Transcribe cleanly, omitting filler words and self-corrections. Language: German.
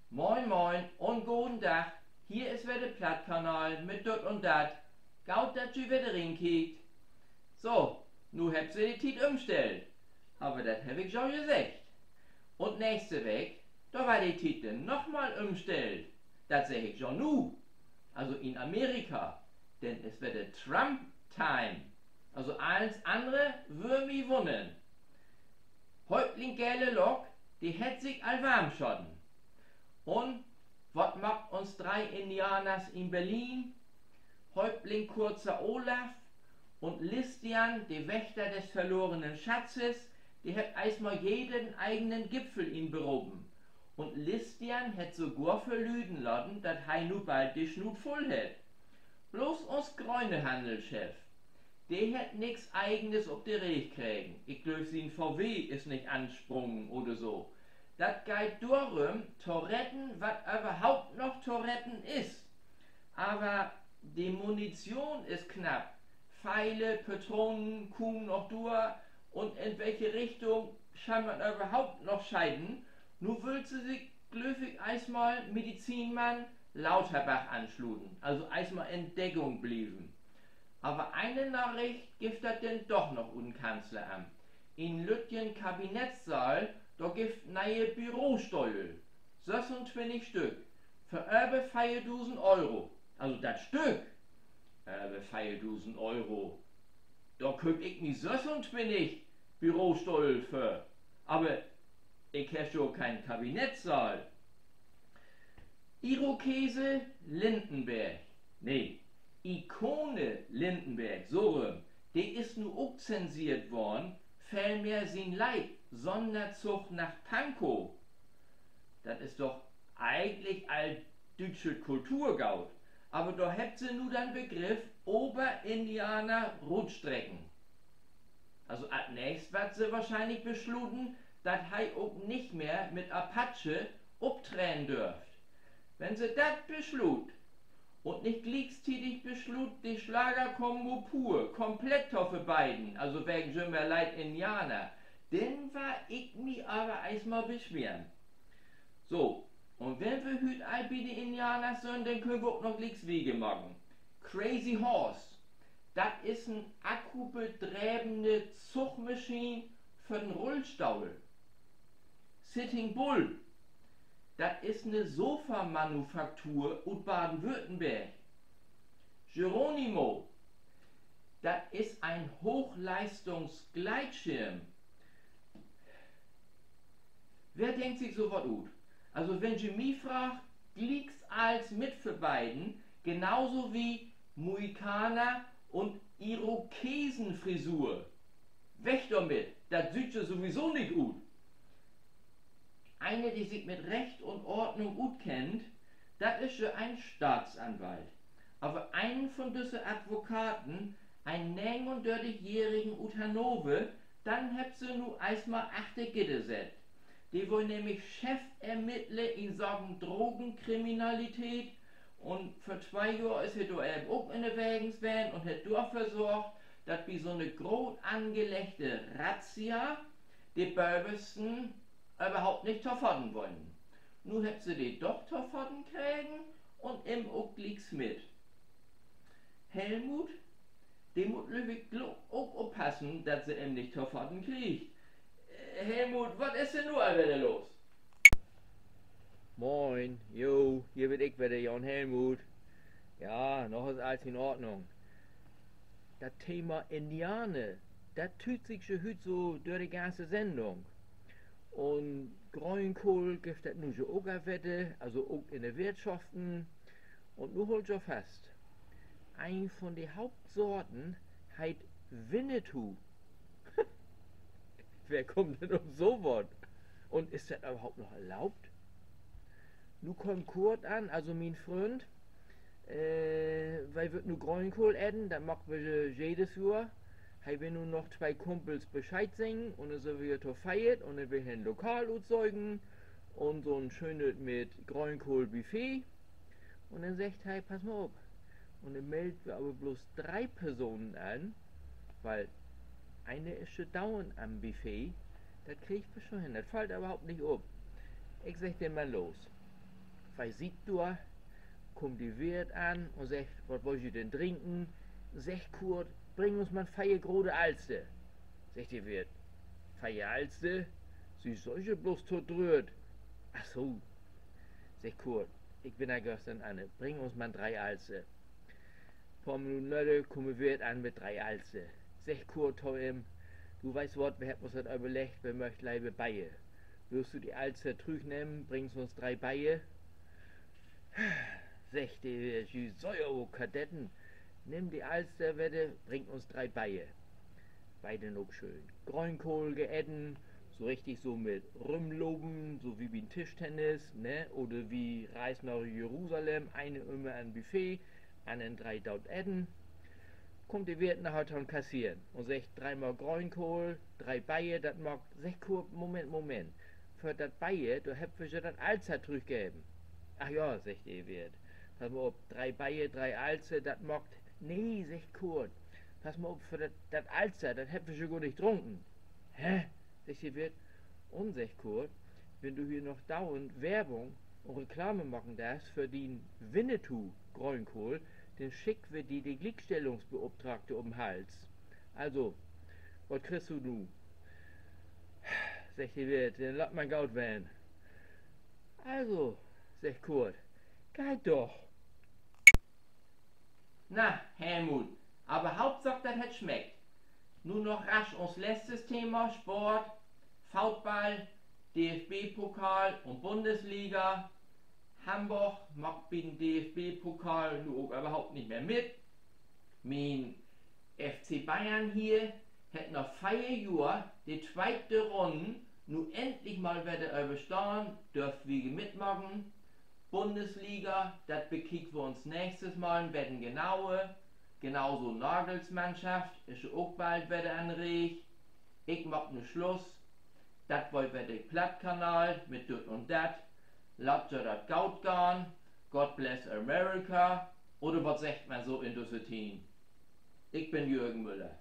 Moin moin und guten Tag. Hier ist wieder der Plattkanal mit dort und dat. Gaut dat ihr wieder rinkickt. So, nu habt ihr die Tiet umstellt. Aber das hab ich schon gesagt. Und nächste Weg, da war die Tiet dann nochmal umstellt. Das sag ich schon nu. Also in Amerika. Denn es wird der Trump-Time. Also alles andere würde mich wundern. Häuptling gelbe Lok, die hätt sich all warm schotten. Und was macht uns drei Indianers in Berlin? Häuptling kurzer Olaf und Listian, die Wächter des verlorenen Schatzes, die hat erstmal jeden eigenen Gipfel ihn beroben. Und Listian hat sogar verlügen lassen, dass er nu bald die Schnut voll hat. Bloß uns grüne Handelschef, der hat nix eigenes ob die Rech kriegen. Ich glaub, sein VW ist nicht ansprungen oder so. Das geht darum, zu retten, was überhaupt noch zu retten ist. Aber die Munition ist knapp. Pfeile, Patronen, Kuhn noch durch und in welche Richtung kann man überhaupt noch scheiden. Nun will sie sich glücklich erstmal Medizinmann Lauterbach anschluden, also erstmal in Deckung blieben. Aber eine Nachricht gibt das denn doch noch Kanzleramt. In Lütjen Kabinettssaal, da gibt neue Bürosteuel. 26 Stück. Für über 4.000 Euro. Also das Stück. Über 4.000 Euro. Da könnte ich mir 26 Bürosteuel für. Aber ich habe schon keinen Kabinettssaal. Irokese Lindenberg. Nee, Ikone Lindenberg, so rum. Die ist nu auch zensiert worden, vielmehr sin Leid, Sonderzug nach Pankow. Das ist doch eigentlich all deutsche Kulturgaut. Aber da habt sie nu den Begriff Oberindianer Rutstrecken. Also als nächstes wird sie wahrscheinlich beschluten, dass hei auch nicht mehr mit Apache obtränen dürft. Wenn sie das beschlut und nicht gleichzeitig beschlut, die Schlagerkombo pur, komplett für beiden, also wegen Jimmer Leid Indianer, dann war ich mich aber erstmal beschweren. So, und wenn wir heute all bei den Indianer sind, dann können wir auch noch Wege machen. Crazy Horse, das ist ein akkubetreibende Zugmaschine für den Rollstuhl. Sitting Bull, das ist eine Sofamanufaktur aus Baden-Württemberg. Geronimo, das ist ein Hochleistungsgleitschirm. Wer denkt sich so was gut? Also wenn ihr mich fragt, liegt's als mit für beiden, genauso wie Mohikaner und Irokesenfrisur. Weg damit, das sieht ja sowieso nicht gut. Eine, die sich mit Recht und Ordnung gut kennt, das ist schon ein Staatsanwalt. Aber einen von diesen Advokaten, einen 39-jährigen ut Hannover, dann habt sie nu erstmal achte Gitter set. Die wollen nämlich Chefermittler in Sachen Drogenkriminalität und für 2 Jahre ist er da auch in der Wägensvan und hat dafür gesorgt, dass wie so eine groß angelegte Razzia die Bürgersten überhaupt nicht verfahren wollen. Nun hat sie die doch verfahren kriegen und im auch liegt's mit. Helmut, dem muss Lübeck auch aufpassen, dass sie ihm nicht verfahren kriegt. Helmut, was ist denn nur wieder los? Moin, jo, hier bin ich wieder, Jan Helmut. Ja, noch ist alles in Ordnung. Das Thema Indianer, das tut sich schon heute so durch die ganze Sendung. Und Grünkohl gibt es nun schon auch wette, also auch in den Wirtschaften. Und nun holt schon fast. Ein von den Hauptsorten heißt Winnetou. Wer kommt denn um so was? Und ist das überhaupt noch erlaubt? Nun kommt Kurt an, also mein Freund, weil wir nur Grünkohl essen, dann machen wir jedes Jahr. Hij will nun noch 2 Kumpels Bescheid singen und dann sind wir feiert und dann will ein Lokal erzeugen und so ein schönes mit Grünkohl-Buffet. Und dann sagt er, pass mal auf. Und dann melden wir aber bloß 3 Personen an, weil eine ist schon dauernd am Buffet. Das kriegt wir schon hin, das fällt überhaupt nicht auf. Ich sag den mal los. Weil sieht du, kommt die Wirt an und sagt, was wollt ihr denn trinken? Sagt Kurt, bring uns mal feie grode Alste. Sagt die Wirt, feie Alste? Sie ist solche bloß tot rührt. Ach so, sagt Kurt, ich bin da gestern an, bring uns mal 3 Alste. Paar Minuten später kommen wir an mit 3 Alste. Sagt Kurt zu ihm, du weißt was, wir haben uns das überlegt, wir möchten leibe Beie. Wirst du die Alster trüg nehmen, bringst uns 3 Beie? Sagt die Säuer, Kadetten, nimm die Alsterwette, bringt uns 3 Beie. Beide noch schön. Grünkohl geedden, so richtig so mit Rümloben, so wie beim Tischtennis, ne? Oder wie Reis nach Jerusalem, eine immer ein Buffet, einen 3 Daut edden. Kommt die Wirt nach Hause und kassieren und sagt 3 mal Grünkohl, 3 Beie, das mag, sagt Kurt, Moment. Für das Beie, du hätt wir das Alster zurückgeben. Ach ja, sagt die Wirt. Pass mal auf, 3 Beie, 3 Alster, das mag, nee, sagt Kurt. Pass mal auf, für das Alster, das hätt wir schon gar nicht getrunken. Hä? Sagt die Wirt. Und sagt Kurt, wenn du hier noch dauernd Werbung und Reklame machen darfst für den Winnetou Grünkohl, dann schickt wir die Gleichstellungsbeauftragte um den Hals. Also, was kriegst du nu? Sagt die Wirt, dann lass mein Gaut werden. Also, sagt Kurt, geht doch. Na, Helmut, aber Hauptsache, das hat schmeckt. Nun noch rasch uns letztes Thema, Sport, Fußball, DFB-Pokal und Bundesliga. Hamburg macht den DFB-Pokal nun auch überhaupt nicht mehr mit. Mein FC Bayern hier hat nach 4 Jahren die zweite Runde nun endlich mal wieder überstanden, dürfen wir mitmachen. Bundesliga, das bekicken wir uns nächstes Mal, werden genauso Nagels Mannschaft, ist auch bald wieder anregt. Ich mach ne Schluss, das wollt wieder der Plattkanal mit dit und dat. Lasst ihr das Gaut gehen, God bless America, oder was sagt man so in Düsseldorf? Ich bin Jürgen Müller.